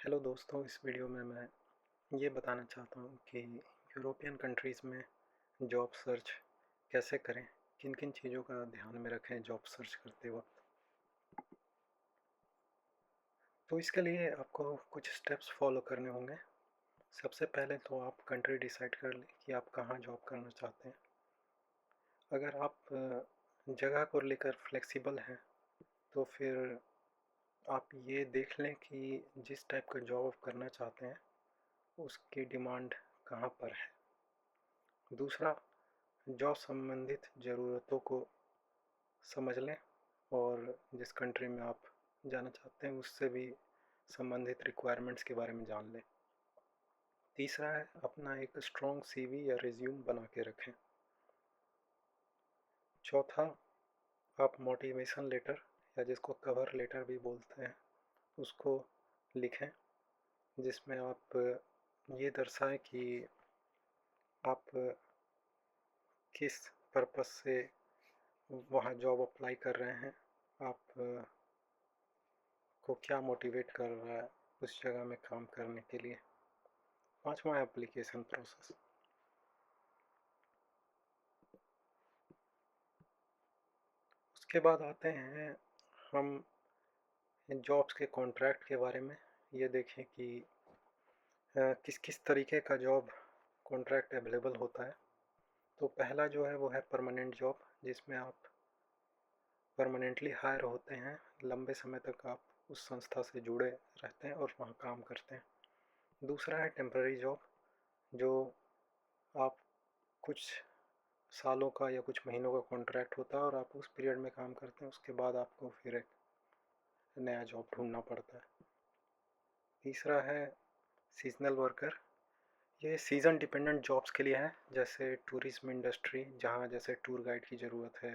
Hello दोस्तों, इस video में मैं ये बताना चाहता हूँ कि यूरोपियन कंट्रीज़ में जॉब सर्च कैसे करें, किन किन चीज़ों का ध्यान में रखें जॉब सर्च करते वक्त। तो इसके लिए आपको कुछ स्टेप्स फॉलो करने होंगे। सबसे पहले तो आप कंट्री डिसाइड कर लें कि आप कहाँ जॉब करना चाहते हैं। अगर आप जगह को लेकर फ्लेक्सिबल हैं तो फिर आप ये देख लें कि जिस टाइप का जॉब आप करना चाहते हैं उसकी डिमांड कहाँ पर है। दूसरा, जॉब संबंधित ज़रूरतों को समझ लें और जिस कंट्री में आप जाना चाहते हैं उससे भी संबंधित रिक्वायरमेंट्स के बारे में जान लें। तीसरा है, अपना एक स्ट्रॉन्ग सीवी या रिज्यूम बना के रखें। चौथा, आप मोटिवेशन लेटर या जिसको कवर लेटर भी बोलते हैं उसको लिखें, जिसमें आप ये दर्शाएं कि आप किस पर्पस से वहाँ जॉब अप्लाई कर रहे हैं, आप को क्या मोटिवेट कर रहा है उस जगह में काम करने के लिए। पांचवा, एप्लीकेशन प्रोसेस। उसके बाद आते हैं हम जॉब्स के कॉन्ट्रैक्ट के बारे में। ये देखें कि किस किस तरीके का जॉब कॉन्ट्रैक्ट अवेलेबल होता है। तो पहला जो है वो है परमानेंट जॉब, जिसमें आप परमानेंटली हायर होते हैं, लंबे समय तक आप उस संस्था से जुड़े रहते हैं और वहाँ काम करते हैं। दूसरा है टेम्पररी जॉब, जो आप कुछ सालों का या कुछ महीनों का कॉन्ट्रैक्ट होता है और आप उस पीरियड में काम करते हैं, उसके बाद आपको फिर एक नया जॉब ढूंढना पड़ता है। तीसरा है सीजनल वर्कर। ये सीज़न डिपेंडेंट जॉब्स के लिए है, जैसे टूरिज्म इंडस्ट्री, जहाँ जैसे टूर गाइड की ज़रूरत है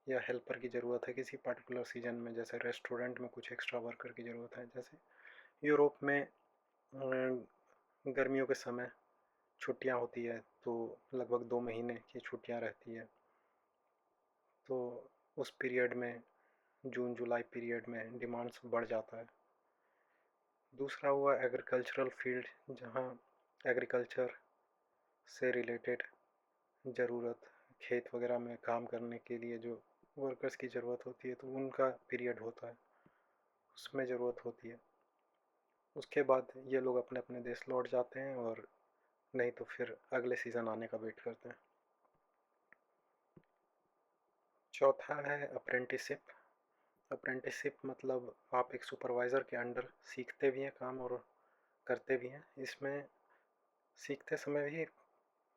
या हेल्पर की ज़रूरत है किसी पर्टिकुलर सीज़न में, जैसे रेस्टोरेंट में कुछ एक्स्ट्रा वर्कर की ज़रूरत है। जैसे यूरोप में गर्मियों के समय छुट्टियाँ होती है तो लगभग 2 महीने की छुट्टियाँ रहती है, तो उस पीरियड में जून जुलाई पीरियड में डिमांड्स बढ़ जाता है। दूसरा हुआ एग्रीकल्चरल फील्ड, जहाँ एग्रीकल्चर से रिलेटेड ज़रूरत, खेत वगैरह में काम करने के लिए जो वर्कर्स की ज़रूरत होती है तो उनका पीरियड होता है, उसमें ज़रूरत होती है। उसके बाद ये लोग अपने अपने देश लौट जाते हैं और नहीं तो फिर अगले सीज़न आने का वेट करते हैं। चौथा है अप्रेंटिसशिप। अप्रेंटिसशिप मतलब आप एक सुपरवाइज़र के अंडर सीखते भी हैं काम और करते भी हैं। इसमें सीखते समय भी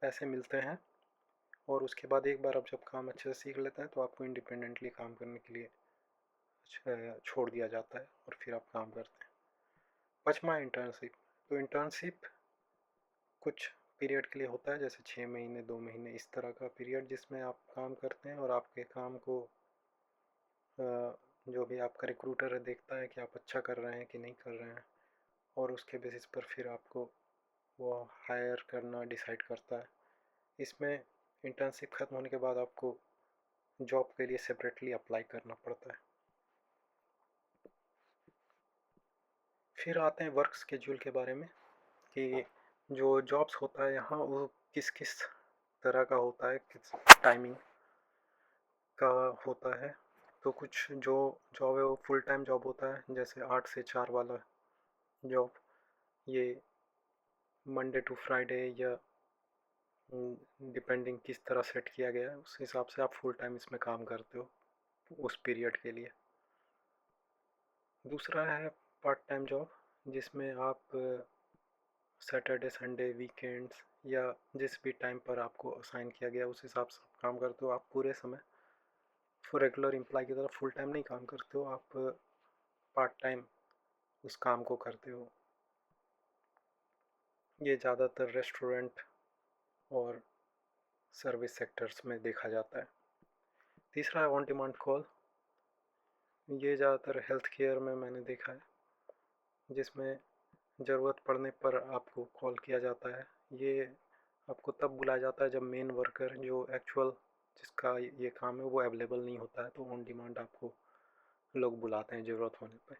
पैसे मिलते हैं और उसके बाद एक बार आप जब काम अच्छे से सीख लेते हैं तो आपको इंडिपेंडेंटली काम करने के लिए छोड़ दिया जाता है और फिर आप काम करते हैं। पाँचवा, इंटर्नशिप। तो इंटर्नशिप कुछ पीरियड के लिए होता है, जैसे 6 महीने, 2 महीने, इस तरह का पीरियड, जिसमें आप काम करते हैं और आपके काम को जो भी आपका रिक्रूटर है देखता है कि आप अच्छा कर रहे हैं कि नहीं कर रहे हैं, और उसके बेसिस पर फिर आपको वो हायर करना डिसाइड करता है। इसमें इंटर्नशिप ख़त्म होने के बाद आपको जॉब के लिए सेपरेटली अप्लाई करना पड़ता है। फिर आते हैं वर्क स्केड्यूल के बारे में, कि जो जॉब्स होता है यहाँ वो किस किस तरह का होता है, किस टाइमिंग का होता है। तो कुछ जो जॉब है वो फुल टाइम जॉब होता है, जैसे 8 से 4 वाला जॉब। ये मंडे टू फ्राइडे या डिपेंडिंग किस तरह सेट किया गया है उस हिसाब से आप फुल टाइम इसमें काम करते हो उस पीरियड के लिए। दूसरा है पार्ट टाइम जॉब, जिसमें आप सैटरडे संडे वीकेंड्स या जिस भी टाइम पर आपको असाइन किया गया उस हिसाब से आप काम करते हो। आप पूरे समय रेगुलर एम्प्लॉय की तरह फुल टाइम नहीं काम करते हो, आप पार्ट टाइम उस काम को करते हो। ये ज़्यादातर रेस्टोरेंट और सर्विस सेक्टर्स में देखा जाता है। तीसरा है ऑन डिमांड कॉल। ये ज़्यादातर हेल्थ केयर में मैंने देखा है, जिसमें ज़रूरत पड़ने पर आपको कॉल किया जाता है। ये आपको तब बुलाया जाता है जब मेन वर्कर जो एक्चुअल जिसका ये काम है वो अवेलेबल नहीं होता है, तो ऑन डिमांड आपको लोग बुलाते हैं ज़रूरत होने पर।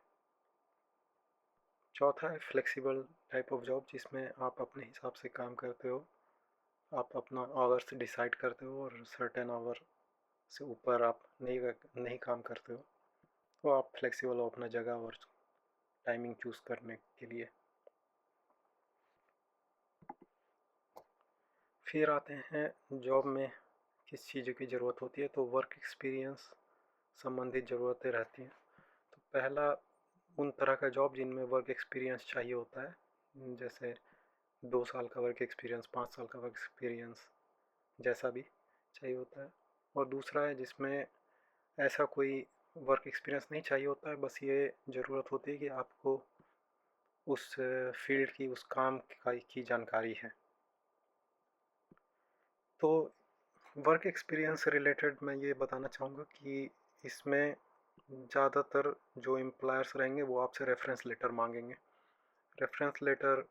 चौथा है फ्लेक्सिबल टाइप ऑफ जॉब, जिसमें आप अपने हिसाब से काम करते हो, आप अपना आवर्स डिसाइड करते हो और सर्टेन आवर से ऊपर आप नहीं काम करते हो, तो आप फ्लेक्सिबल हो अपना जगह और टाइमिंग चूज़ करने के लिए। फिर आते हैं जॉब में किस चीज़ों की ज़रूरत होती है, तो वर्क एक्सपीरियंस संबंधित ज़रूरतें रहती हैं। तो पहला उन तरह का जॉब जिनमें वर्क एक्सपीरियंस चाहिए होता है, जैसे 2 साल का वर्क एक्सपीरियंस, 5 साल का वर्क एक्सपीरियंस, जैसा भी चाहिए होता है। और दूसरा है जिसमें ऐसा कोई वर्क एक्सपीरियंस नहीं चाहिए होता है, बस ये ज़रूरत होती है कि आपको उस फील्ड की, उस काम की जानकारी है। तो वर्क एक्सपीरियंस से रिलेटेड मैं ये बताना चाहूँगा कि इसमें ज़्यादातर जो एम्प्लॉयर्स रहेंगे वो आपसे रेफरेंस लेटर मांगेंगे। रेफरेंस लेटर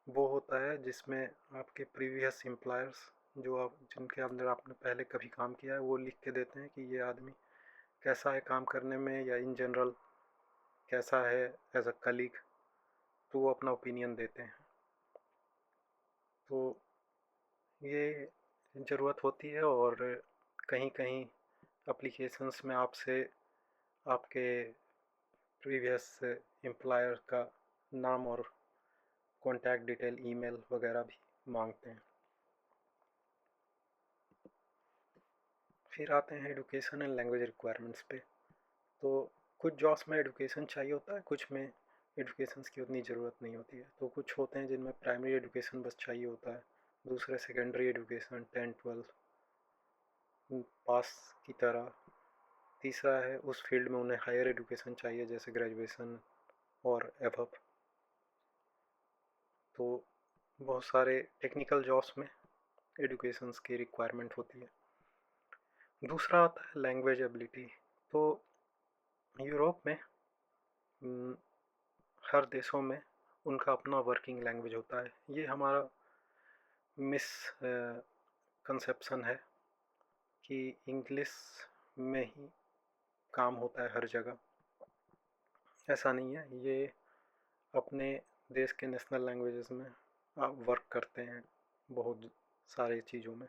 वो होता है जिसमें आपके प्रीवियस एम्प्लॉयर्स, जो आप जिनके अंदर आपने पहले कभी काम किया है, वो लिख के देते हैं कि ये आदमी कैसा है काम करने में, या इन जनरल कैसा है एज अ कलीग, तो वो अपना ओपिनियन देते हैं। तो ये ज़रूरत होती है, और कहीं कहीं एप्लीकेशंस में आपसे आपके प्रीवियस एम्प्लॉयर का नाम और कॉन्टैक्ट डिटेल, ईमेल वगैरह भी मांगते हैं। फिर आते हैं एजुकेशन एंड लैंग्वेज रिक्वायरमेंट्स पे। तो कुछ जॉब्स में एजुकेशन चाहिए होता है, कुछ में एजुकेशन की उतनी ज़रूरत नहीं होती है। तो कुछ होते हैं जिनमें प्राइमरी एजुकेशन बस चाहिए होता है, दूसरे सेकेंडरी एजुकेशन 10-12 पास की तरह। तीसरा है उस फील्ड में उन्हें हायर एजुकेशन चाहिए, जैसे ग्रेजुएशन और एबव। तो बहुत सारे टेक्निकल जॉब्स में एजुकेशंस की रिक्वायरमेंट होती है। दूसरा आता है लैंग्वेज एबिलिटी। तो यूरोप में हर देशों में उनका अपना वर्किंग लैंग्वेज होता है। ये हमारा मिस कंसेप्शन है कि इंग्लिश में ही काम होता है हर जगह। ऐसा नहीं है, ये अपने देश के नेशनल लैंग्वेजेस में आप वर्क करते हैं बहुत सारी चीज़ों में।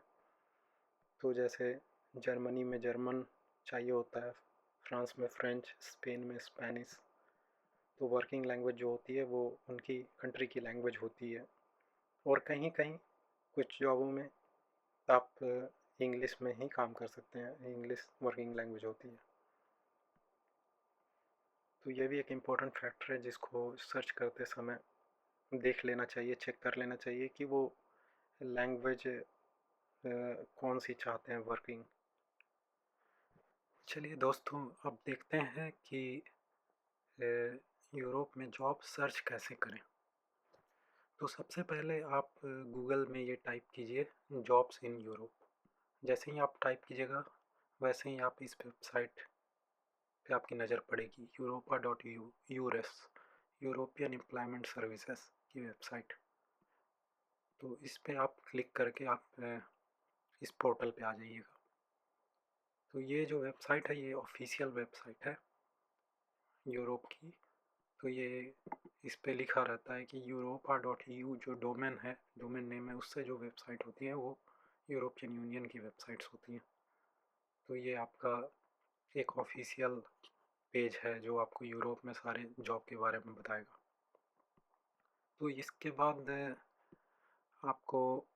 तो जैसे जर्मनी में जर्मन चाहिए होता है, फ्रांस में फ्रेंच, स्पेन में स्पेनिश। तो वर्किंग लैंग्वेज जो होती है वो उनकी कंट्री की लैंग्वेज होती है। और कहीं कहीं कुछ जॉबों में आप इंग्लिश में ही काम कर सकते हैं, इंग्लिश वर्किंग लैंग्वेज होती है। तो ये भी एक इम्पोर्टेंट फैक्टर है जिसको सर्च करते समय देख लेना चाहिए, चेक कर लेना चाहिए कि वो लैंग्वेज कौन सी चाहते हैं वर्किंग। चलिए दोस्तों, अब देखते हैं कि यूरोप में जॉब सर्च कैसे करें। तो सबसे पहले आप गूगल में ये टाइप कीजिए, जॉब्स इन यूरोप। जैसे ही आप टाइप कीजिएगा वैसे ही आप इस वेबसाइट पे आपकी नज़र पड़ेगी, यूरोपा.यूरेस, यूरोपियन एम्प्लॉयमेंट सर्विसेज की वेबसाइट। तो इस पे आप क्लिक करके आप इस पोर्टल पे आ जाइएगा। तो ये जो वेबसाइट है ये ऑफिशियल वेबसाइट है यूरोप की। तो ये इस पे लिखा रहता है कि यूरोपा.eu जो डोमेन है, डोमेन नेम है, उससे जो वेबसाइट होती है वो यूरोपियन यूनियन की वेबसाइट्स होती हैं। तो ये आपका एक ऑफिशियल पेज है जो आपको यूरोप में सारे जॉब के बारे में बताएगा। तो इसके बाद आपको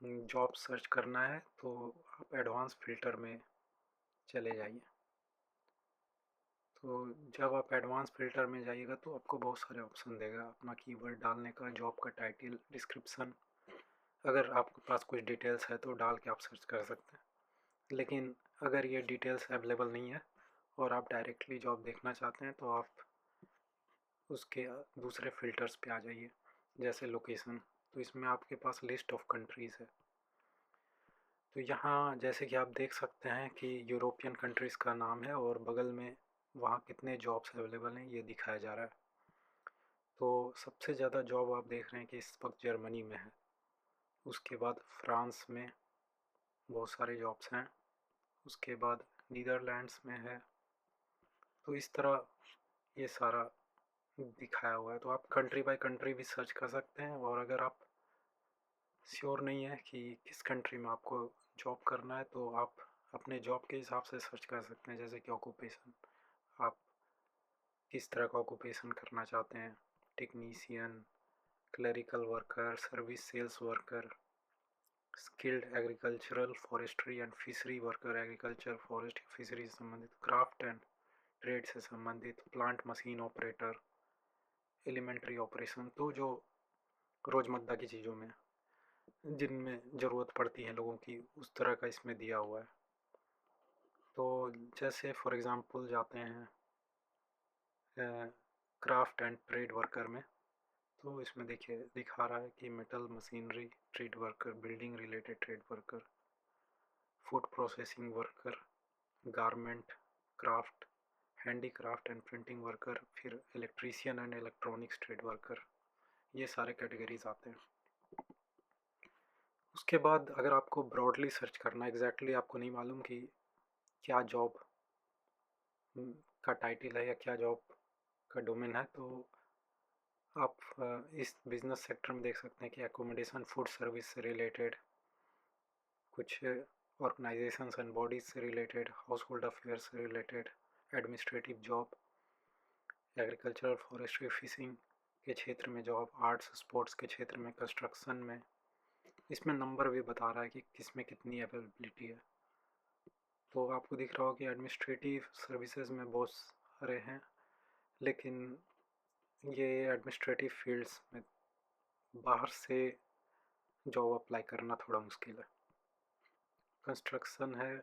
जॉब सर्च करना है तो आप एडवांस फ़िल्टर में चले जाइए। तो जब आप एडवांस फ़िल्टर में जाइएगा तो आपको बहुत सारे ऑप्शन देगा अपना कीवर्ड डालने का, जॉब का टाइटल, डिस्क्रिप्शन। अगर आपके पास कुछ डिटेल्स है तो डाल के आप सर्च कर सकते हैं। लेकिन अगर ये डिटेल्स अवेलेबल नहीं है और आप डायरेक्टली जॉब देखना चाहते हैं तो आप उसके दूसरे फ़िल्टर्स पे आ जाइए, जैसे लोकेशन। तो इसमें आपके पास लिस्ट ऑफ कंट्रीज़ है। तो यहाँ जैसे कि आप देख सकते हैं कि यूरोपियन कंट्रीज़ का नाम है और बगल में वहाँ कितने जॉब्स अवेलेबल हैं ये दिखाया जा रहा है। तो सबसे ज़्यादा जॉब आप देख रहे हैं कि इस वक्त जर्मनी में है, उसके बाद फ्रांस में बहुत सारे जॉब्स हैं, उसके बाद नीदरलैंड्स में है। तो इस तरह ये सारा दिखाया हुआ है। तो आप कंट्री बाय कंट्री भी सर्च कर सकते हैं, और अगर आप श्योर नहीं है कि किस कंट्री में आपको जॉब करना है तो आप अपने जॉब के हिसाब से सर्च कर सकते हैं। जैसे कि ऑक्यूपेशन, आप किस तरह का ऑक्यूपेशन करना चाहते हैं, technician, clerical worker, service sales worker, skilled agricultural forestry and fishery worker, agriculture forest fishery से संबंधित, क्राफ्ट एंड ट्रेड से संबंधित, plant machine operator, elementary operation. तो जो रोज़मर्रा की चीज़ों में जिनमें ज़रूरत पड़ती है लोगों की, उस तरह का इसमें दिया हुआ है। तो जैसे फॉर एग्ज़ाम्पल जाते हैं क्राफ्ट एंड ट्रेड वर्कर में, तो इसमें देखिए दिखा रहा है कि metal machinery trade worker, building related trade worker, food processing worker, garment craft, handicraft and printing worker, फिर electrician and electronics trade worker, ये सारे कैटेगरीज आते हैं। उसके बाद अगर आपको ब्रॉडली सर्च करना, एग्जैक्टली आपको नहीं मालूम कि क्या जॉब का टाइटल है या क्या जॉब का डोमेन है, तो आप इस बिजनेस सेक्टर में देख सकते हैं कि एकोमोडेशन फूड सर्विस से रिलेटेड, कुछ ऑर्गेनाइजेशंस एंड बॉडीज से रिलेटेड, हाउस होल्ड अफेयर्स से related, administrative job, agricultural forestry fishing के क्षेत्र में जॉब, आर्ट्स स्पोर्ट्स के क्षेत्र में, कंस्ट्रक्शन में। इसमें नंबर भी बता रहा है कि किस में कितनी अवेलेबिलिटी है। तो आपको दिख रहा हो कि एडमिनिस्ट्रेटिव सर्विसेज में बहुत सारे हैं, लेकिन ये एडमिनिस्ट्रेटिव फील्ड्स में बाहर से जॉब अप्लाई करना थोड़ा मुश्किल है। कंस्ट्रक्शन है,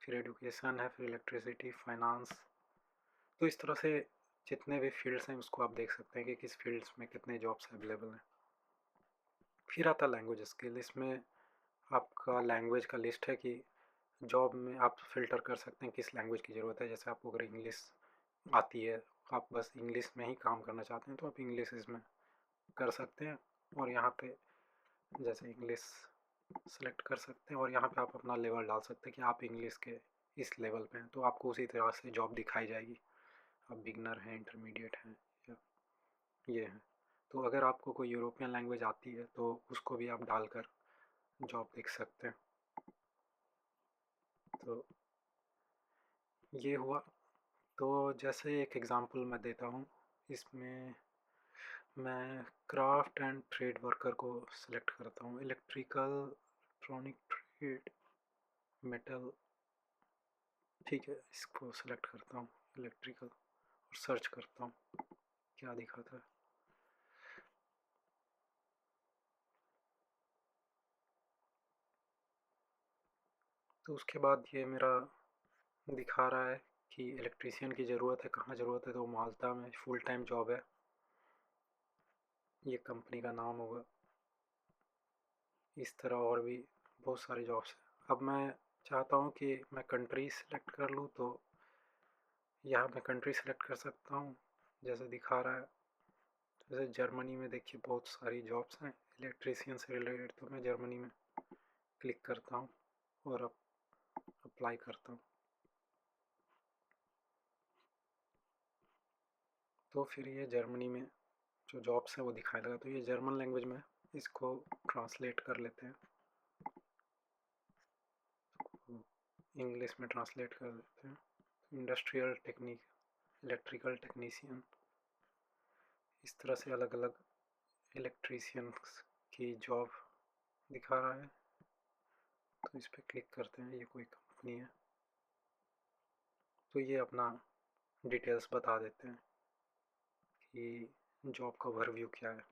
फिर एजुकेशन है, फिर इलेक्ट्रिसिटी, फाइनेंस। तो इस तरह से जितने भी फील्ड्स हैं उसको आप देख सकते हैं कि किस फील्ड्स में कितने जॉब्स अवेलेबल हैं। फिर आता है लैंग्वेज स्किल। इसमें आपका लैंग्वेज का लिस्ट है कि जॉब में आप फिल्टर कर सकते हैं किस लैंग्वेज की ज़रूरत है। जैसे आपको अगर इंग्लिश आती है, आप बस इंग्लिश में ही काम करना चाहते हैं, तो आप इंग्लिश इसमें कर सकते हैं, और यहाँ पे जैसे इंग्लिश सेलेक्ट कर सकते हैं, और यहाँ पे आप अपना लेवल डाल सकते हैं कि आप इंग्लिश के इस लेवल पे हैं, तो आपको उसी तरह से जॉब दिखाई जाएगी। आप बिगनर हैं, इंटरमीडिएट हैं, या ये हैं। तो अगर आपको कोई यूरोपियन लैंग्वेज आती है तो उसको भी आप डालकर जॉब देख सकते हैं। तो ये हुआ। तो जैसे एक एग्ज़ाम्पल मैं देता हूँ, इसमें मैं क्राफ्ट एंड ट्रेड वर्कर को सिलेक्ट करता हूँ। इलेक्ट्रिकल, इलेक्ट्रॉनिक ट्रेड, मेटल, ठीक है, इसको सिलेक्ट करता हूँ इलेक्ट्रिकल, और सर्च करता हूँ क्या दिखाता है। तो उसके बाद ये मेरा दिखा रहा है कि इलेक्ट्रीशियन की ज़रूरत है, कहाँ ज़रूरत है, तो माल्टा में फुल टाइम जॉब है, ये कंपनी का नाम होगा। इस तरह और भी बहुत सारे जॉब्स हैं। अब मैं चाहता हूँ कि मैं कंट्री सेलेक्ट कर लूँ, तो यहाँ मैं कंट्री सेलेक्ट कर सकता हूँ जैसे दिखा रहा है। जैसे जर्मनी में देखिए बहुत सारी जॉब्स हैं इलेक्ट्रीशियन से रिलेटेड, तो मैं जर्मनी में क्लिक करता हूँ और अब अप्लाई करता हूँ। तो फिर ये जर्मनी में जो जॉब्स हैं वो दिखाई देगा। तो ये जर्मन लैंग्वेज में, इसको ट्रांसलेट कर लेते हैं, इंग्लिश में ट्रांसलेट कर देते हैं। इंडस्ट्रियल टेक्निक, इलेक्ट्रिकल टेक्नीशियन, इस तरह से अलग अलग इलेक्ट्रीशियन की जॉब दिखा रहा है। तो इस पर क्लिक करते हैं, ये कोई कंपनी है, तो ये अपना डिटेल्स बता देते हैं कि जॉब का ओवरव्यू क्या है।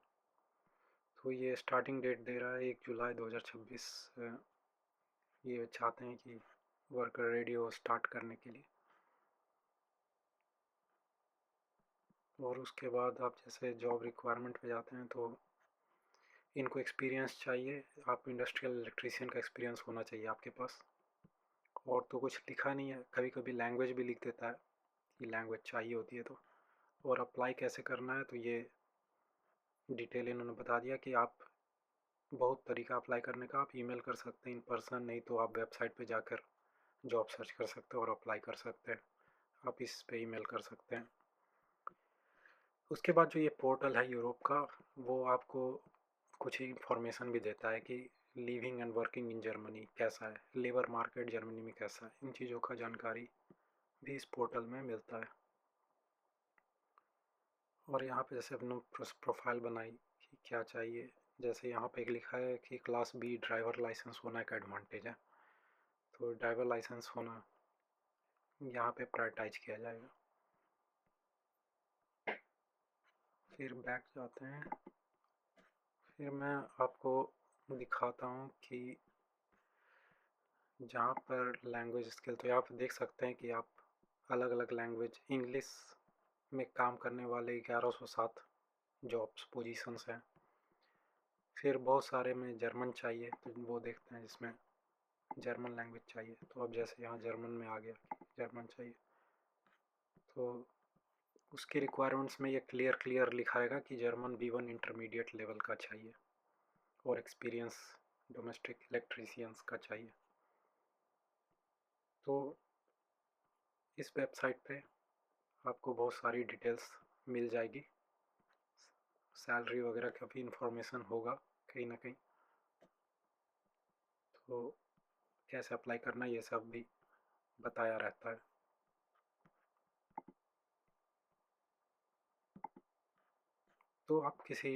तो ये स्टार्टिंग डेट दे रहा है 1 जुलाई 2026। ये चाहते हैं कि वर्कर रेडी हो स्टार्ट करने के लिए। और उसके बाद आप जैसे जॉब रिक्वायरमेंट पे जाते हैं, तो इनको एक्सपीरियंस चाहिए, आप इंडस्ट्रियल इलेक्ट्रीशियन का एक्सपीरियंस होना चाहिए आपके पास। और तो कुछ लिखा नहीं है, कभी कभी लैंग्वेज भी लिख देता है कि लैंग्वेज चाहिए होती है। तो और अप्लाई कैसे करना है, तो ये डिटेल इन्होंने बता दिया कि आप बहुत तरीका अप्लाई करने का, आप ईमेल कर सकते हैं इन पर्सन, नहीं तो आप वेबसाइट पे जाकर जॉब सर्च कर सकते हैं और अप्लाई कर सकते हैं। आप इस पे ईमेल कर सकते हैं। उसके बाद जो ये पोर्टल है यूरोप का, वो आपको कुछ इंफॉर्मेशन भी देता है कि living and working in Germany कैसा है, लेबर मार्केट जर्मनी में कैसा है, इन चीज़ों का जानकारी भी इस पोर्टल में मिलता है। और यहाँ पे जैसे अपने प्रोफाइल बनाई कि क्या चाहिए, जैसे यहाँ पे एक लिखा है कि क्लास बी ड्राइवर लाइसेंस होना एक एडवांटेज है, तो ड्राइवर लाइसेंस होना यहाँ पे प्रायोरिटाइज किया जाएगा। फिर बैक जाते हैं। फिर मैं आपको दिखाता हूँ कि जहाँ पर लैंग्वेज स्किल, तो यहाँ पर देख सकते हैं कि आप अलग अलग लैंग्वेज, इंग्लिश में काम करने वाले 1107 जॉब्स पोजीशंस हैं। फिर बहुत सारे में जर्मन चाहिए, तो वो देखते हैं जिसमें जर्मन लैंग्वेज चाहिए। तो अब जैसे यहाँ जर्मन में आ गया, जर्मन चाहिए, तो उसकी रिक्वायरमेंट्स में ये क्लियर लिखाएगा कि जर्मन B1 इंटरमीडिएट लेवल का चाहिए और एक्सपीरियंस डोमेस्टिक इलेक्ट्रीशियंस का चाहिए। तो इस वेबसाइट पे आपको बहुत सारी डिटेल्स मिल जाएगी, सैलरी वगैरह का भी इंफॉर्मेशन होगा कहीं ना कहीं, तो कैसे अप्लाई करना ये सब भी बताया रहता है। तो आप किसी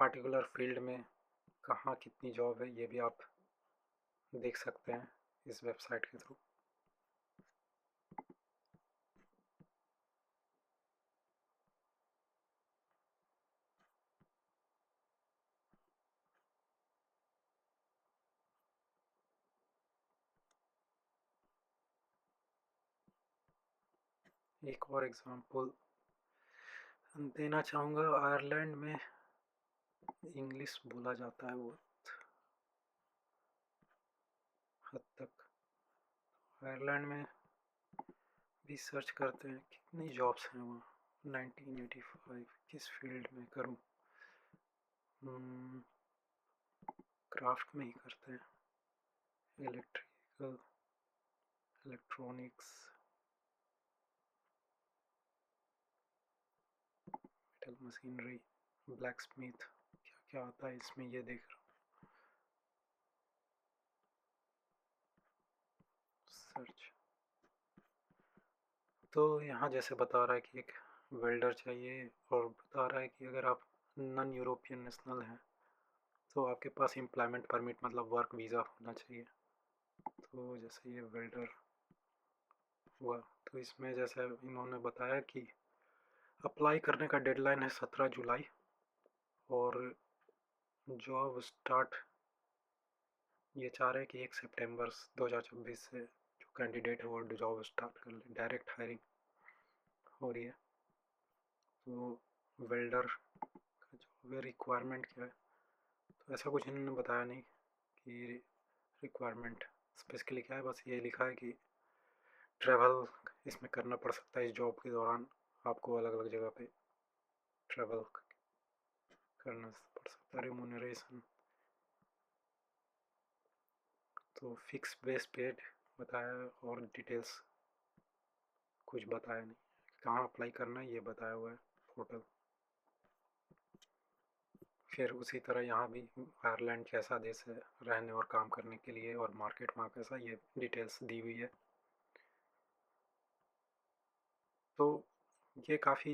पार्टिकुलर फील्ड में कहाँ कितनी जॉब है ये भी आप देख सकते हैं इस वेबसाइट के थ्रू। एक और एग्जांपल देना चाहूँगा। आयरलैंड में इंग्लिश बोला जाता है बहुत हद तक। आयरलैंड में भी सर्च करते हैं कितनी जॉब्स हैं वहाँ। 1985 किस फील्ड में करूँ, क्राफ्ट में ही करते हैं, electrical, electronics, metal machinery, black Smith, क्या क्या आता है इसमें ये देख रहा हूँ। सर्च, तो यहाँ जैसे बता रहा है कि एक वेल्डर चाहिए, और बता रहा है कि अगर आप नॉन यूरोपियन नेशनल हैं तो आपके पास एम्प्लॉयमेंट परमिट मतलब वर्क वीज़ा होना चाहिए। तो जैसे ये वेल्डर हुआ, तो इसमें जैसे इन्होंने बताया कि अप्लाई करने का डेडलाइन है 17 जुलाई, और जॉब स्टार्ट ये चाह रहे हैं कि 1 सितंबर 2026 से जो कैंडिडेट है वो जॉब स्टार्ट कर ले, डायरेक्ट हायरिंग हो रही है। तो वेल्डर का जो रिक्वायरमेंट क्या है, तो ऐसा कुछ इन्होंने बताया नहीं कि रिक्वायरमेंट स्पेसिफिकली क्या है, बस ये लिखा है कि ट्रैवल इसमें करना पड़ सकता है, इस जॉब के दौरान आपको अलग अलग जगह पे ट्रैवल करना पड़ सकता है। रिम्यूनरेशन तो फिक्स बेस पेड बताया, और डिटेल्स कुछ बताया नहीं। कहाँ अप्लाई करना है ये बताया हुआ है पोर्टल। फिर उसी तरह यहाँ भी आयरलैंड कैसा देश है रहने और काम करने के लिए, और मार्केट वहाँ कैसा, ये डिटेल्स दी हुई है। तो ये काफ़ी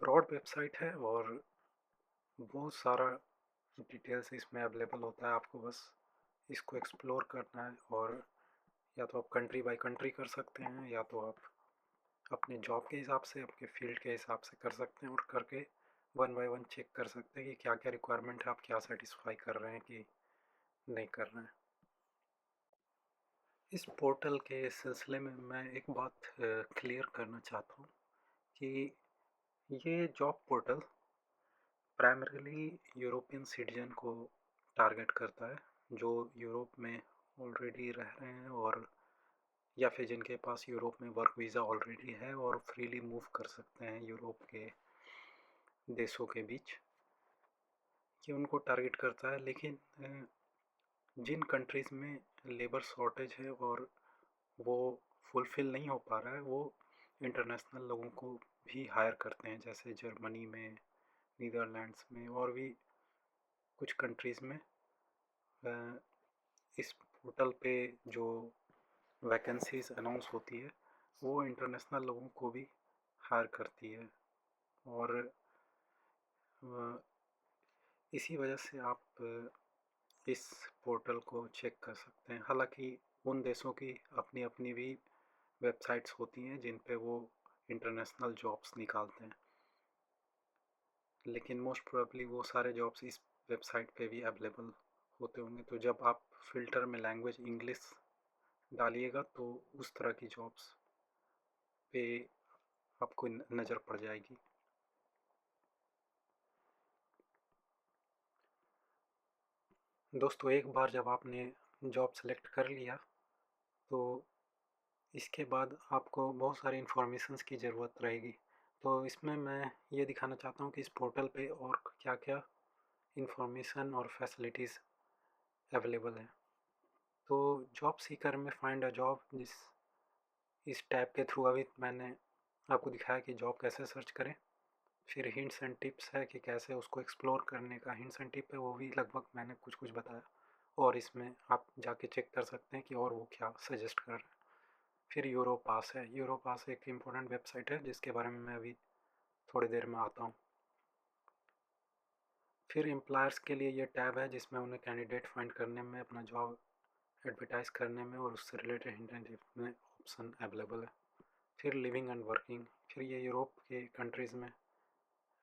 ब्रॉड वेबसाइट है और बहुत सारा डिटेल्स इसमें अवेलेबल होता है। आपको बस इसको एक्सप्लोर करना है, और या तो आप कंट्री बाय कंट्री कर सकते हैं, या तो आप अपने जॉब के हिसाब से, अपने फील्ड के हिसाब से कर सकते हैं, और करके वन बाय वन चेक कर सकते हैं कि क्या क्या रिक्वायरमेंट है, आप क्या सेटिस्फाई कर रहे हैं कि नहीं कर रहे हैं। इस पोर्टल के सिलसिले में मैं एक बात क्लियर करना चाहता हूँ कि ये job portal primarily European citizen को टारगेट करता है, जो यूरोप में ऑलरेडी रह रहे हैं, और या फिर जिनके पास यूरोप में वर्क वीज़ा ऑलरेडी है और फ्रीली मूव कर सकते हैं यूरोप के देशों के बीच, ये उनको टारगेट करता है। लेकिन जिन कंट्रीज़ में लेबर शॉर्टेज है और वो फुलफ़िल नहीं हो पा रहा है, वो इंटरनेशनल लोगों को भी हायर करते हैं, जैसे जर्मनी में, नीदरलैंड्स में और भी कुछ कंट्रीज़ में। इस पोर्टल पे जो वैकेंसीज अनाउंस होती है वो इंटरनेशनल लोगों को भी हायर करती है, और इसी वजह से आप इस पोर्टल को चेक कर सकते हैं। हालांकि उन देशों की अपनी अपनी भी वेबसाइट्स होती हैं जिन पे वो इंटरनेशनल जॉब्स निकालते हैं, लेकिन मोस्ट प्रोबेबली वो सारे जॉब्स इस वेबसाइट पे भी अवेलेबल होते होंगे। तो जब आप फ़िल्टर में लैंग्वेज इंग्लिश डालिएगा तो उस तरह की जॉब्स पे आपको नज़र पड़ जाएगी। दोस्तों, एक बार जब आपने जॉब सेलेक्ट कर लिया तो इसके बाद आपको बहुत सारी इन्फॉर्मेशंस की ज़रूरत रहेगी। तो इसमें मैं ये दिखाना चाहता हूँ कि इस पोर्टल पे और क्या क्या इन्फॉर्मेशन और फैसिलिटीज़ अवेलेबल हैं। तो जॉब सीकर में फाइंड अ जॉब, इस टैब के थ्रू अभी मैंने आपको दिखाया कि जॉब कैसे सर्च करें। फिर हिंट्स एंड टिप्स है कि कैसे उसको एक्सप्लोर करने का हिंट्स एंड टिप है, वो भी लगभग मैंने कुछ कुछ बताया, और इसमें आप जाके चेक कर सकते हैं कि और वो क्या सजेस्ट कर रहे हैं। फिर यूरोपास है। यूरोपास एक इम्पोर्टेंट वेबसाइट है जिसके बारे में मैं अभी थोड़ी देर में आता हूँ। फिर एम्प्लॉयर्स के लिए ये टैब है जिसमें उन्हें कैंडिडेट फाइंड करने में, अपना जॉब एडवर्टाइज़ करने में और उससे रिलेटेड हिंट एंड टिप में ऑप्शन अवेलेबल है। फिर लिविंग एंड वर्किंग। फिर ये यूरोप के कंट्रीज़ में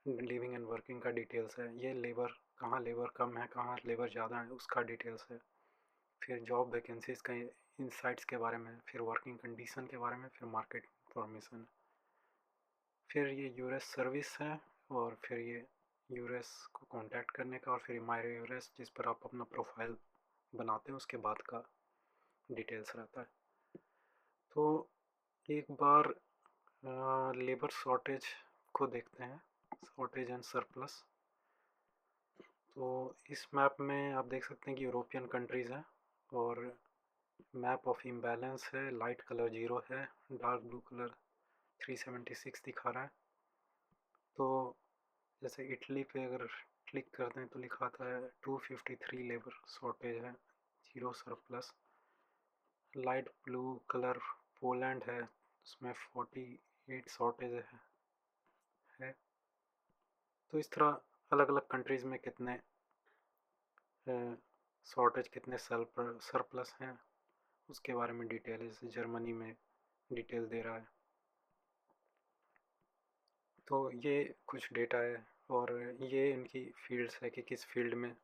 लिविंग एंड वर्किंग का डिटेल्स है। ये लेबर, कहाँ लेबर कम है, कहाँ लेबर ज़्यादा है, उसका डिटेल्स है। फिर जॉब वैकेंसीज़ का इंसाइट्स के बारे में, फिर वर्किंग कंडीशन के बारे में, फिर मार्केट इंफॉर्मेशन। फिर ये यूरेस सर्विस है, और फिर ये यूरेस को कांटेक्ट करने का, और फिर माई यूरेस जिस पर आप अपना प्रोफाइल बनाते हैं उसके बाद का डिटेल्स रहता है। तो एक बार लेबर शॉर्टेज को देखते हैं, शॉर्टेज एंड सरप्लस। तो इस मैप में आप देख सकते हैं कि यूरोपियन कंट्रीज़ हैं, और मैप ऑफ इम्बैलेंस है। लाइट कलर 0 है, डार्क ब्लू कलर 376 दिखा रहा है। तो जैसे इटली पे अगर क्लिक करते हैं तो लिखा आता है 253 लेबर शॉर्टेज है, 0 surplus. Light blue colour Poland है, उसमें 48 शॉर्टेज है। तो इस तरह अलग अलग कंट्रीज़ में कितने शॉर्टेज, कितने सरप्लस हैं, उसके बारे में डिटेल, जैसे जर्मनी में डिटेल दे रहा है। तो ये कुछ डेटा है, और ये इनकी फील्ड्स है कि किस फील्ड में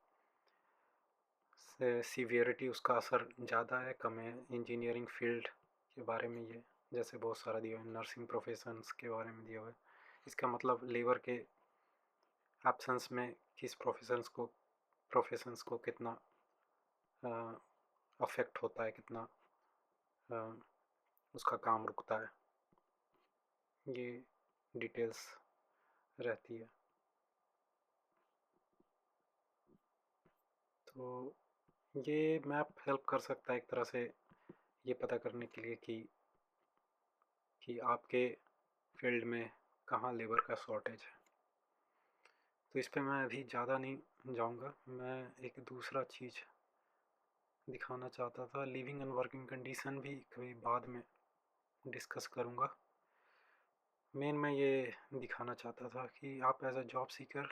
सीवियरिटी, उसका असर ज़्यादा है कम है। इंजीनियरिंग फील्ड के बारे में ये जैसे बहुत सारा दिया है, नर्सिंग प्रोफेशंस के बारे में दिया हुआ है। इसका मतलब लेबर के एब्सेंस में किस प्रोफेशंस को कितना अफेक्ट होता है, कितना उसका काम रुकता है, ये डिटेल्स रहती है। तो ये मैप हेल्प कर सकता है एक तरह से ये पता करने के लिए कि आपके फील्ड में कहाँ लेबर का शॉर्टेज है। तो इस पे मैं अभी ज़्यादा नहीं जाऊँगा, मैं एक दूसरा चीज़ दिखाना चाहता था। लिविंग एंड वर्किंग कंडीशन भी कभी बाद में डिस्कस करूँगा। मेन मैं ये दिखाना चाहता था कि आप as a job seeker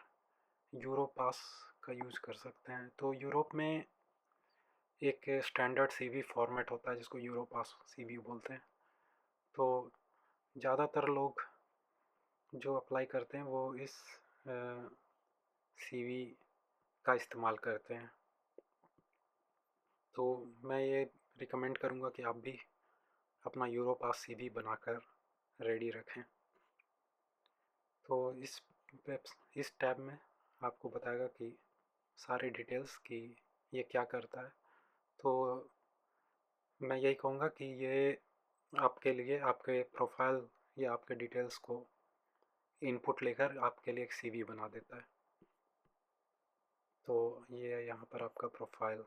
Europass का यूज़ कर सकते हैं। तो यूरोप में एक स्टैंडर्ड सीवी फॉर्मेट होता है जिसको यूरोपास सीवी बोलते हैं। तो ज़्यादातर लोग जो अप्लाई करते हैं वो इस सीवी का इस्तेमाल करते हैं। तो मैं ये रिकमेंड करूँगा कि आप भी अपना यूरोपास सीवी बनाकर रेडी रखें। तो इस टैब में आपको बताएगा कि सारी डिटेल्स कि ये क्या करता है। तो मैं यही कहूँगा कि ये आपके लिए, आपके प्रोफाइल या आपके डिटेल्स को इनपुट लेकर आपके लिए एक सीवी बना देता है। तो ये यहाँ पर आपका प्रोफाइल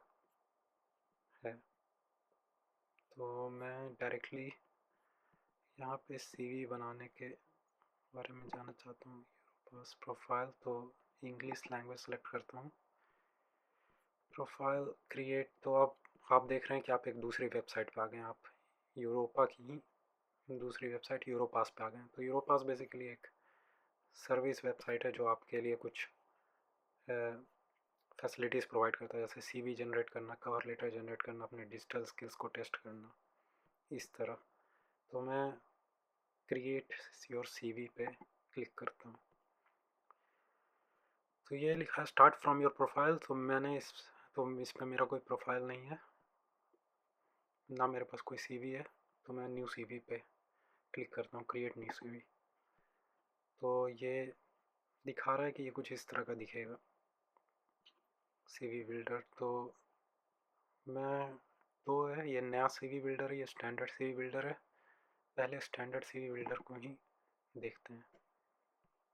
है। तो मैं डायरेक्टली यहाँ पे सीवी बनाने के बारे में जानना चाहता हूँ। बस प्रोफाइल तो इंग्लिश लैंग्वेज सेलेक्ट करता हूँ। प्रोफाइल क्रिएट, तो अब आप देख रहे हैं कि आप एक दूसरी वेबसाइट पे आ गए हैं। आप यूरोपा की ही दूसरी वेबसाइट यूरोपास पे आ गए हैं। तो यूरोपास बेसिकली एक सर्विस वेबसाइट है जो आपके लिए कुछ फैसिलिटीज़ प्रोवाइड करता है, जैसे सीवी जनरेट करना, कवर लेटर जनरेट करना, अपने डिजिटल स्किल्स को टेस्ट करना, इस तरह। तो मैं क्रिएट योर सीवी पे क्लिक करता हूँ। तो ये लिखा है स्टार्ट फ्रॉम योर प्रोफाइल। तो इस पर मेरा कोई प्रोफाइल नहीं है, ना मेरे पास कोई सीवी है। तो मैं न्यू सीवी पे क्लिक करता हूँ, क्रिएट न्यू सीवी। तो ये दिखा रहा है कि ये कुछ इस तरह का दिखेगा सीवी बिल्डर। तो मैं तो है, ये नया सीवी बिल्डर है, ये स्टैंडर्ड सीवी बिल्डर है। पहले स्टैंडर्ड सीवी बिल्डर को ही देखते हैं।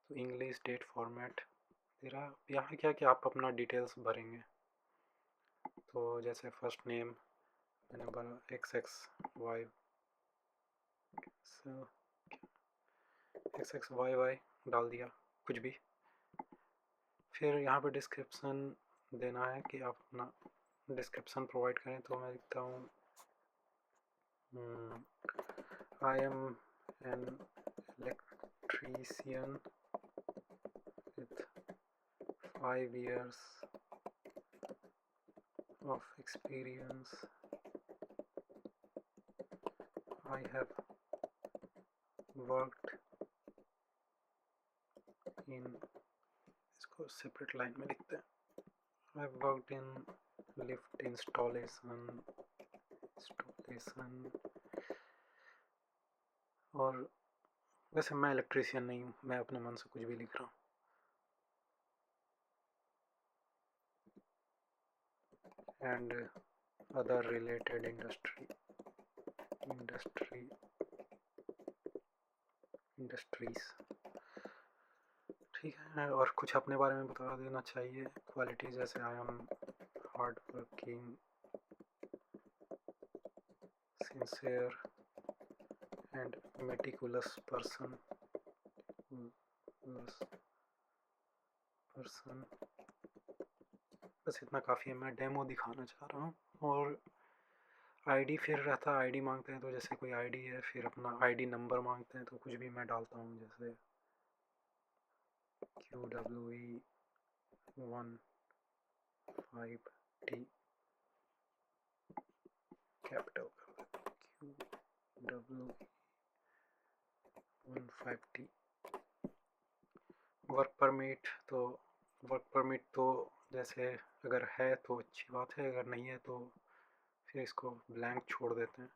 तो इंग्लिश, डेट, फॉर्मेट तेरा यहाँ क्या कि आप अपना डिटेल्स भरेंगे। तो जैसे फर्स्ट नेम मैंने भरा XXY, XXYY डाल दिया, कुछ भी। फिर यहाँ पे डिस्क्रिप्शन देना है कि आप अपना डिस्क्रिप्शन प्रोवाइड करें। तो मैं लिखता हूँ I am an electrician with 5 years of experience. I have worked in, इसको सेपरेट लाइन में लिखते हैं, I have worked in lift installation, और वैसे मैं इलेक्ट्रीशियन नहीं हूँ, मैं अपने मन से कुछ भी लिख रहा हूँ। एंड अदर रिलेटेड इंडस्ट्रीज, ठीक है। और कुछ अपने बारे में बता देना चाहिए। क्वालिटी जैसे I am hard working, sincere and meticulous person. बस इतना काफ़ी है। मैं डेमो दिखाना चाह रहा हूँ। और आईडी फिर रहता है, आईडी मांगते हैं। तो जैसे कोई आईडी है, फिर अपना आईडी नंबर मांगते हैं। तो कुछ भी मैं डालता हूँ, जैसे QWE15T, capital QWE15T। Work permit तो जैसे अगर है तो अच्छी बात है, अगर नहीं है तो फिर इसको ब्लैंक छोड़ देते हैं,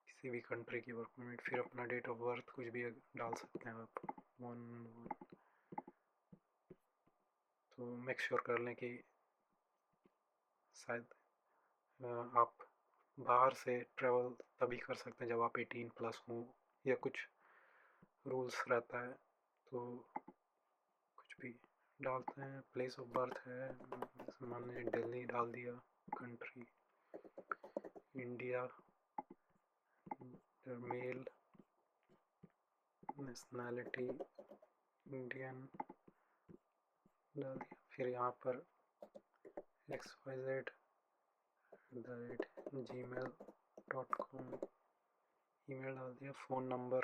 किसी भी कंट्री की वर्क परमिट। फिर अपना डेट ऑफ बर्थ कुछ भी डाल सकते हैं आप, 1। तो मेक श्योर कर लें कि शायद आप बाहर से ट्रैवल तभी कर सकते हैं जब आप 18+ हों, या कुछ रूल्स रहता है। तो कुछ भी डालते हैं। प्लेस ऑफ बर्थ है, मान लीजिए दिल्ली डाल दिया। Country India, male, nationality Indian डाल दिया। फिर यहाँ पर xyz@gmail.com ईमेल डाल दिया। फ़ोन नंबर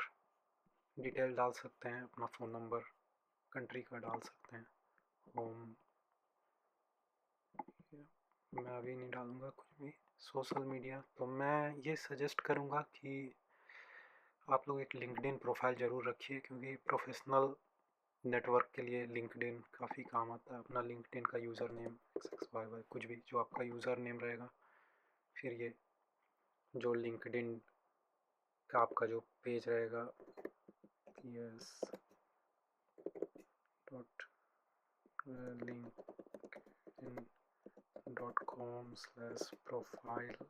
डिटेल डाल सकते हैं, अपना फ़ोन नंबर, कंट्री का डाल सकते हैं, होम। मैं अभी नहीं डालूँगा कुछ भी। सोशल मीडिया तो मैं ये सजेस्ट करूँगा कि आप लोग एक लिंक्डइन प्रोफाइल ज़रूर रखिए, क्योंकि प्रोफेशनल नेटवर्क के लिए लिंक्डइन काफ़ी काम आता है। अपना लिंक्डइन का यूज़र नेम XXYY, कुछ भी जो आपका यूज़र नेम रहेगा। फिर ये जो लिंक्डइन का आपका जो पेज रहेगा, ps.linkedin.com/profile-,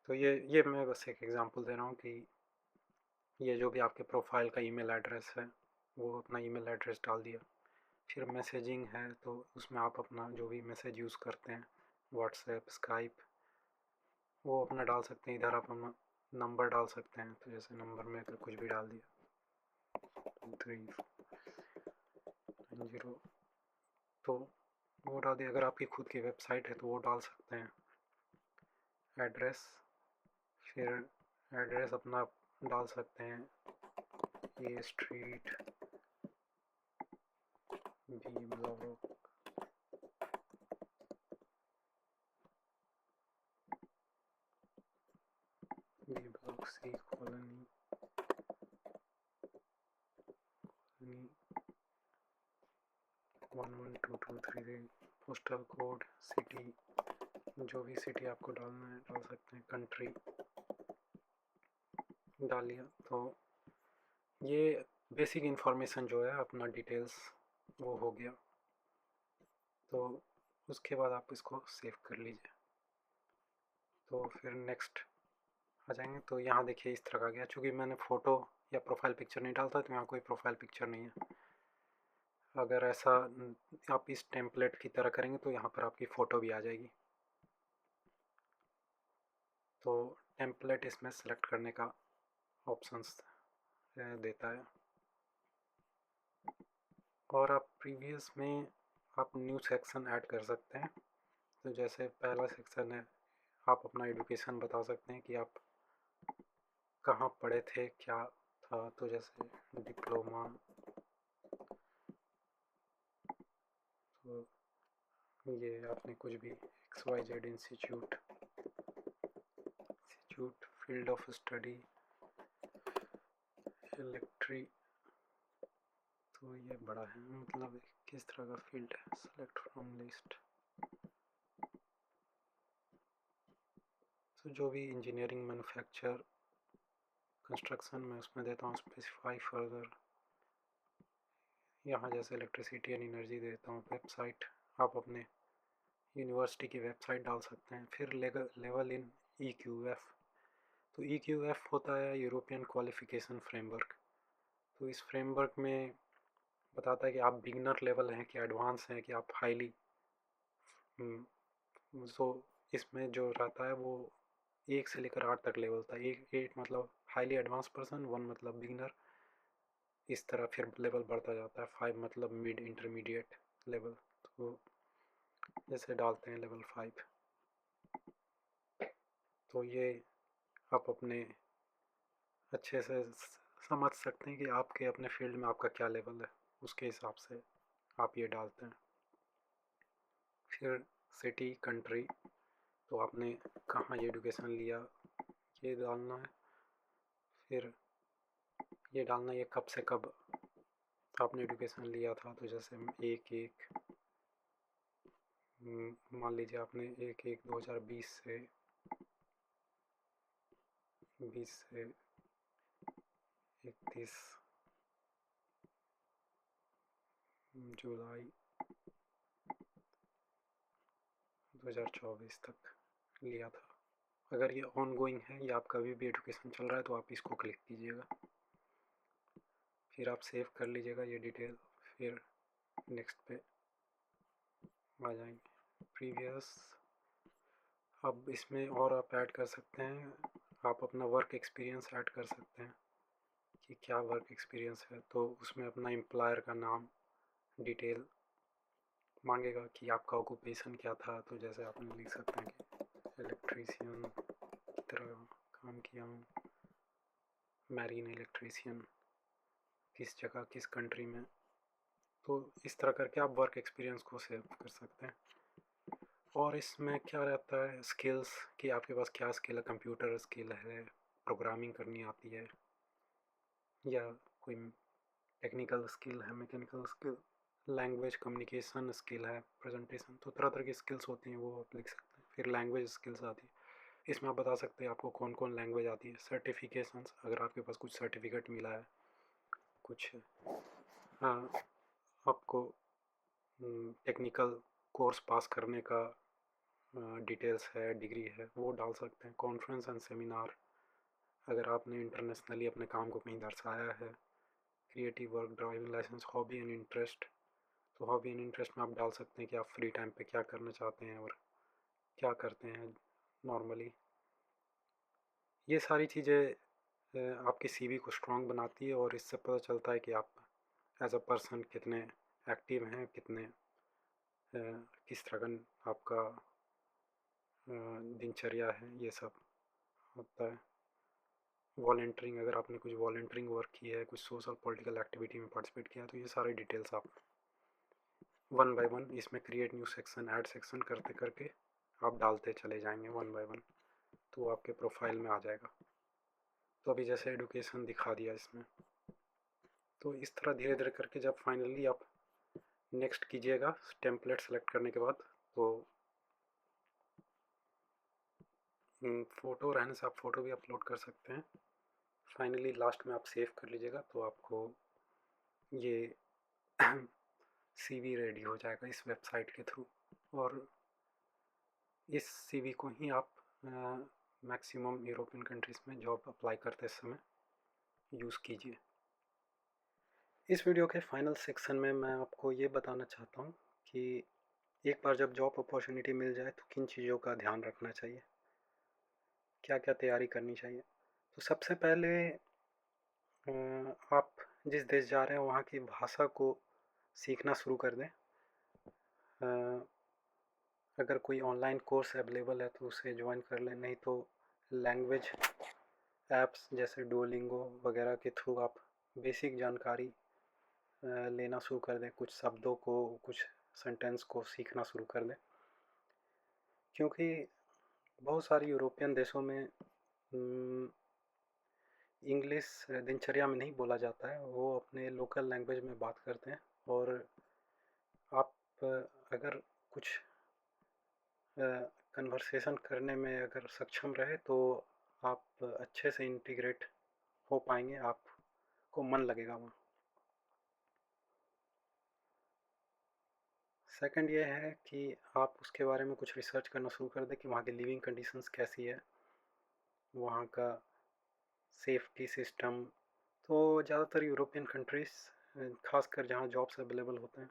तो ये मैं बस एक एग्ज़ाम्पल दे रहा हूँ कि ये जो भी आपके प्रोफाइल का ईमेल एड्रेस है, वो अपना ईमेल एड्रेस डाल दिया। फिर मैसेजिंग है, तो उसमें आप अपना जो भी मैसेज यूज़ करते हैं, व्हाट्सएप, स्काइप, वो अपना डाल सकते हैं। इधर आप अपना नंबर डाल सकते हैं, तो जैसे नंबर में तो कुछ भी डाल दिया 3490, तो वो डाल दिया। अगर आपकी खुद की वेबसाइट है तो वो डाल सकते हैं। एड्रेस, फिर एड्रेस अपना डाल सकते हैं, A street B block, B block C colony 11223, postal code, city, जो भी सिटी आपको डालना है डाल सकते हैं। कंट्री डाल लिया। तो ये बेसिक इन्फॉर्मेशन जो है अपना डिटेल्स वो हो गया। तो उसके बाद आप इसको सेव कर लीजिए। तो फिर नेक्स्ट आ जाएंगे। तो यहाँ देखिए इस तरह का गया। चूँकि मैंने फ़ोटो या प्रोफाइल पिक्चर नहीं डालता तो यहाँ कोई प्रोफाइल पिक्चर नहीं है। अगर ऐसा आप इस टेम्पलेट की तरह करेंगे तो यहाँ पर आपकी फ़ोटो भी आ जाएगी। तो टेम्पलेट इसमें सेलेक्ट करने का ऑप्शंस देता है। और आप प्रीवियस में आप न्यू सेक्शन ऐड कर सकते हैं। तो जैसे पहला सेक्शन है, आप अपना एजुकेशन बता सकते हैं कि आप कहाँ पढ़े थे, क्या था। तो जैसे डिप्लोमा, तो ये आपने कुछ भी XYZ institute, field of study इलेक्ट्री, तो ये बड़ा है, मतलब किस तरह का फील्ड है। सेलेक्ट फ्रॉम लिस्ट, तो जो भी इंजीनियरिंग, मैन्युफैक्चर, कंस्ट्रक्शन में उसमें देता हूँ स्पेसिफाई फर्दर। यहाँ जैसे इलेक्ट्रिसिटी एंड एनर्जी देता हूँ। वेबसाइट, आप अपने यूनिवर्सिटी की वेबसाइट डाल सकते हैं। फिर लेवल इन EQF, तो EQF होता है यूरोपियन क्वालिफिकेशन फ्रेमवर्क। तो इस फ्रेमवर्क में बताता है कि आप बिगनर लेवल हैं कि एडवांस हैं कि आप हाईली। सो इसमें जो रहता है वो 1 से लेकर 8 तक लेवल था। 8 मतलब हाईली एडवांस पर्सन, 1 मतलब बिगनर, इस तरह फिर लेवल बढ़ता जाता है। 5 मतलब मिड इंटरमीडिएट लेवल। तो जैसे डालते हैं लेवल 5, तो ये आप अपने अच्छे से समझ सकते हैं कि आपके अपने फील्ड में आपका क्या लेवल है, उसके हिसाब से आप ये डालते हैं। फिर सिटी, कंट्री, तो आपने कहाँ ये एजुकेशन लिया ये डालना है। फिर ये डालना है ये कब से कब आपने एजुकेशन लिया था। तो जैसे 1/1 मान लीजिए आपने 1/1/2020 से 31 जुलाई 2024 तक लिया था। अगर ये ऑन गोइंग है या आप कभी भी एजुकेशन चल रहा है तो आप इसको क्लिक कीजिएगा। फिर आप सेव कर लीजिएगा ये डिटेल। फिर नेक्स्ट पे आ जाएंगे। प्रीवियस, अब इसमें और आप ऐड कर सकते हैं। आप अपना वर्क एक्सपीरियंस ऐड कर सकते हैं कि क्या वर्क एक्सपीरियंस है। तो उसमें अपना एम्प्लॉयर का नाम, डिटेल मांगेगा कि आपका ऑक्यूपेशन क्या था। तो जैसे आपने लिख सकते हैं कि इलेक्ट्रीशियन की तरह काम किया हूँ, मैरीन इलेक्ट्रीशियन, किस जगह किस कंट्री में। तो इस तरह करके आप वर्क एक्सपीरियंस को सेव कर सकते हैं। और इसमें क्या रहता है, स्किल्स, कि आपके पास क्या स्किल है। कंप्यूटर स्किल है, प्रोग्रामिंग करनी आती है, या कोई टेक्निकल स्किल है, mechanical skill, language communication skill है, प्रेजेंटेशन। तो तरह तरह की स्किल्स होती हैं, वो आप लिख सकते हैं। फिर लैंग्वेज स्किल्स आती है। इसमें आप बता सकते हैं आपको कौन कौन लैंग्वेज आती है। सर्टिफिकेशंस, अगर आपके पास कुछ सर्टिफिकेट मिला है, कुछ आपको टेक्निकल कोर्स पास करने का डिटेल्स है, डिग्री है, वो डाल सकते हैं। कॉन्फ्रेंस एंड सेमिनार, अगर आपने इंटरनेशनली अपने काम को कहीं दर्शाया है। Creative work, driving licence, hobby and interest. तो हॉबी एंड इंटरेस्ट में आप डाल सकते हैं कि आप फ्री टाइम पे क्या करना चाहते हैं और क्या करते हैं नॉर्मली। ये सारी चीज़ें आपकी सीवी को स्ट्रॉन्ग बनाती है और इससे पता चलता है कि आप एज अ पर्सन कितने एक्टिव हैं, कितने किस तरह का आपका दिनचर्या है, ये सब होता है। वॉलंटियरिंग, अगर आपने कुछ वॉलंटियरिंग वर्क किया है, कुछ सोशल पॉलिटिकल एक्टिविटी में पार्टिसिपेट किया है, तो ये सारे डिटेल्स आप वन बाय वन इसमें create new section, add section करते करके आप डालते चले जाएंगे वन बाय वन, तो आपके प्रोफाइल में आ जाएगा। तो अभी जैसे एडुकेशन दिखा दिया इसमें, तो इस तरह धीरे धीरे करके जब फाइनली आप नेक्स्ट कीजिएगा टेम्पलेट सेलेक्ट करने के बाद, तो फ़ोटो रहने से आप फ़ोटो भी अपलोड कर सकते हैं। फाइनली लास्ट में आप सेव कर लीजिएगा तो आपको ये सीवी रेडी हो जाएगा इस वेबसाइट के थ्रू। और इस सीवी को ही आप मैक्सिमम यूरोपियन कंट्रीज़ में जॉब अप्लाई करते समय यूज़ कीजिए। इस वीडियो के फाइनल सेक्शन में मैं आपको ये बताना चाहता हूँ कि एक बार जब जॉब अपॉर्चुनिटी मिल जाए तो किन चीज़ों का ध्यान रखना चाहिए, क्या क्या तैयारी करनी चाहिए। तो सबसे पहले आप जिस देश जा रहे हैं वहाँ की भाषा को सीखना शुरू कर दें। अगर कोई ऑनलाइन कोर्स अवेलेबल है तो उसे ज्वाइन कर लें, नहीं तो लैंग्वेज ऐप्स जैसे डुओलिंगो वगैरह के थ्रू आप बेसिक जानकारी लेना शुरू कर दें, कुछ शब्दों को, कुछ सेंटेंस को सीखना शुरू कर दें। क्योंकि बहुत सारी यूरोपियन देशों में इंग्लिश दिनचर्या में नहीं बोला जाता है, वो अपने लोकल लैंग्वेज में बात करते हैं। और आप अगर कुछ कन्वर्सेशन करने में अगर सक्षम रहे तो आप अच्छे से इंटीग्रेट हो पाएंगे, आपको मन लगेगा वहाँ। सेकंड ये है कि आप उसके बारे में कुछ रिसर्च करना शुरू कर दें कि वहाँ की लिविंग कंडीशंस कैसी है, वहाँ का सेफ्टी सिस्टम। तो ज़्यादातर यूरोपियन कंट्रीज़, खासकर जहाँ जॉब्स अवेलेबल होते हैं,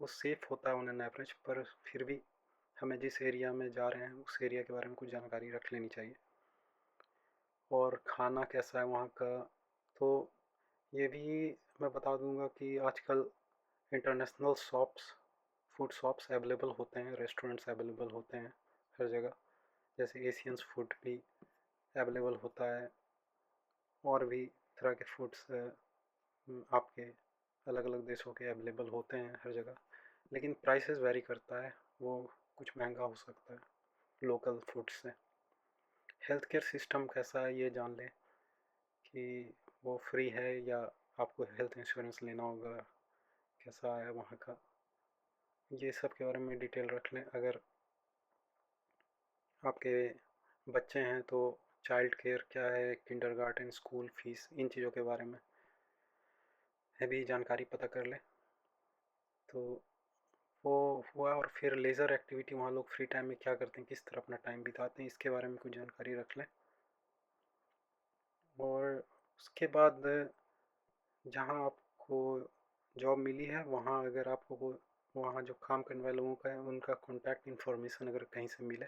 वो सेफ़ होता है ऑन एन एवरेज, पर फिर भी हमें जिस एरिया में जा रहे हैं उस एरिया के बारे में कुछ जानकारी रख लेनी चाहिए। और खाना कैसा है वहाँ का, तो ये भी मैं बता दूंगा कि आजकल international shops, food shops available होते हैं, रेस्टोरेंट्स अवेलेबल होते हैं हर जगह, जैसे एशियंस फूड भी अवेलेबल होता है, और भी तरह के फूड्स आपके अलग अलग देशों के अवेलेबल होते हैं हर जगह। लेकिन प्राइसेस वेरी करता है, वो कुछ महंगा हो सकता है लोकल फूड से। हेल्थ केयर सिस्टम कैसा है ये जान लें कि वो फ्री है या आपको हेल्थ इंश्योरेंस लेना होगा, कैसा है वहाँ का, ये सब के बारे में डिटेल रख लें। अगर आपके बच्चे हैं तो चाइल्ड केयर क्या है, किंडरगार्टन, स्कूल फीस, इन चीज़ों के बारे में भी जानकारी पता कर लें। तो वो हुआ। और फिर लेज़र एक्टिविटी, वहाँ लोग फ्री टाइम में क्या करते हैं, किस तरह अपना टाइम बिताते हैं, इसके बारे में कुछ जानकारी रख लें। और उसके बाद जहाँ आपको जॉब मिली है वहाँ अगर आपको वहाँ जो काम करने वाले लोगों का है उनका कॉन्टैक्ट इन्फॉर्मेशन अगर कहीं से मिले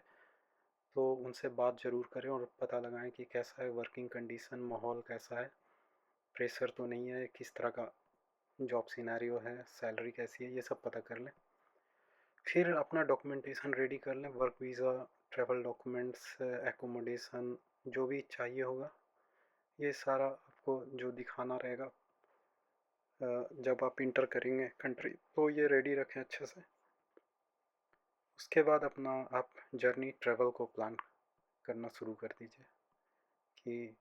तो उनसे बात ज़रूर करें और पता लगाएं कि कैसा है वर्किंग कंडीशन, माहौल कैसा है, प्रेशर तो नहीं है, किस तरह का जॉब सिनेरियो है, सैलरी कैसी है, ये सब पता कर लें। फिर अपना डॉक्यूमेंटेशन रेडी कर लें, work visa, travel documents, accommodation, जो भी चाहिए होगा ये सारा आपको जो दिखाना रहेगा जब आप इंटर करेंगे कंट्री, तो ये रेडी रखें अच्छे से। उसके बाद अपना आप जर्नी, ट्रैवल को प्लान करना शुरू कर दीजिए कि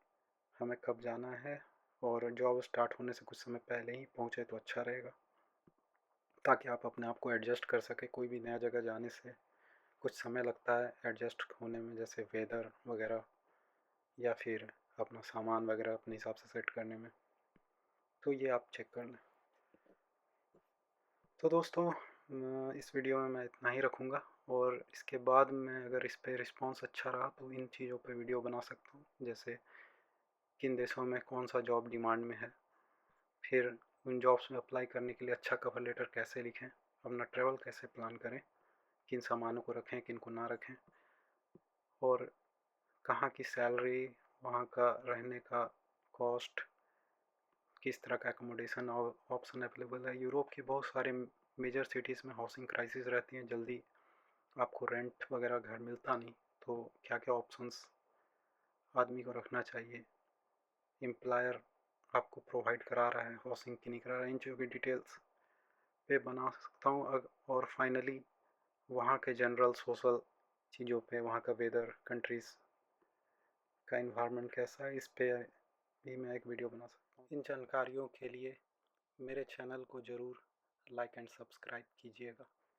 हमें कब जाना है, और जॉब स्टार्ट होने से कुछ समय पहले ही पहुँचे तो अच्छा रहेगा, ताकि आप अपने आप को एडजस्ट कर सकें। कोई भी नया जगह जाने से कुछ समय लगता है एडजस्ट होने में, जैसे वेदर वगैरह या फिर अपना सामान वगैरह अपने हिसाब से सेट करने में, तो ये आप चेक कर लें। तो दोस्तों इस वीडियो में मैं इतना ही रखूँगा, और इसके बाद मैं अगर इस पे रिस्पॉन्स अच्छा रहा तो इन चीज़ों पे वीडियो बना सकता हूँ, जैसे किन देशों में कौन सा जॉब डिमांड में है, फिर उन जॉब्स में अप्लाई करने के लिए अच्छा कवर लेटर कैसे लिखें, अपना ट्रैवल कैसे प्लान करें, किन सामानों को रखें किन को ना रखें, और कहाँ की सैलरी वहाँ का रहने का कॉस्ट, किस तरह का एकोमोडेशन और ऑप्शन अवेलेबल है। यूरोप की बहुत सारे मेजर सिटीज़ में हाउसिंग क्राइसिस रहती हैं, जल्दी आपको रेंट वगैरह घर मिलता नहीं, तो क्या क्या ऑप्शंस आदमी को रखना चाहिए, एम्प्लॉयर आपको प्रोवाइड करा रहा है हाउसिंग की नहीं करा रहा है, इन चीज़ों की डिटेल्स पे बना सकता हूँ। और फाइनली वहाँ के जनरल सोशल चीज़ों पे, वहाँ का वेदर, कंट्रीज़ का इन्वायरमेंट कैसा है, इस पे भी मैं एक वीडियो बना सकता हूँ। इन जानकारियों के लिए मेरे चैनल को ज़रूर लाइक एंड सब्सक्राइब कीजिएगा।